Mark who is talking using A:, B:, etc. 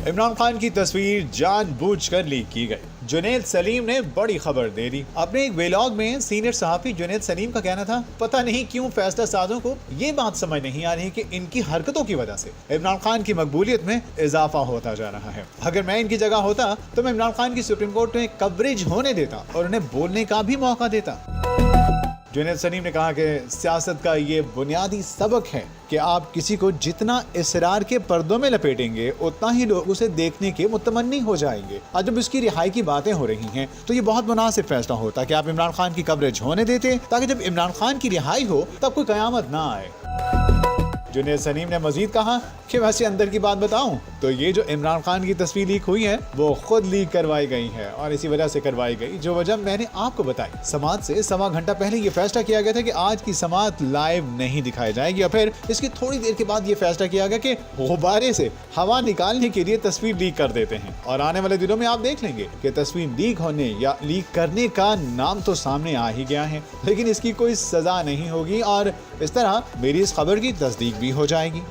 A: इमरान खान की तस्वीर जानबूझकर लीक की गई। जुनैद सलीम ने बड़ी खबर दे दी। अपने एक व्लॉग में सीनियर सहाफी जुनैद सलीम का कहना था, पता नहीं क्यों फैसला साजों को ये बात समझ नहीं आ रही कि इनकी हरकतों की वजह से इमरान खान की मकबूलियत में इजाफा होता जा रहा है। अगर मैं इनकी जगह होता तो मैं इमरान खान की सुप्रीम कोर्ट में कवरेज होने देता और उन्हें बोलने का भी मौका देता। जुनैद सलीम ने कहा कि सियासत का ये बुनियादी सबक है कि आप किसी को जितना इसरार के पर्दों में लपेटेंगे उतना ही लोग उसे देखने के मुतमन्नी हो जाएंगे। आज जब इसकी रिहाई की बातें हो रही हैं तो ये बहुत मुनासिब फैसला होता कि आप इमरान खान की कवरेज होने देते, ताकि जब इमरान खान की रिहाई हो तब कोई कयामत ना आए। जुनैद सलीम ने मजीद कहा कि वैसे अंदर की बात बताऊं तो ये जो इमरान खान की तस्वीर लीक हुई है वो खुद लीक करवाई गई है और इसी वजह से करवाई गई जो वजह मैंने आपको बताई। समाअत से सवा घंटा पहले ये फैसला किया गया था कि आज की समाअत लाइव नहीं दिखाई जाएगी और फिर इसकी थोड़ी देर के बाद ये फैसला किया गया कि गुब्बारे से हवा निकालने के लिए तस्वीर लीक कर देते हैं और आने वाले दिनों में आप देख लेंगे कि तस्वीर लीक होने या लीक करने का नाम तो सामने आ ही गया है, लेकिन इसकी कोई सजा नहीं होगी और इस तरह मेरी इस खबर की तस्दीक भी हो जाएगी।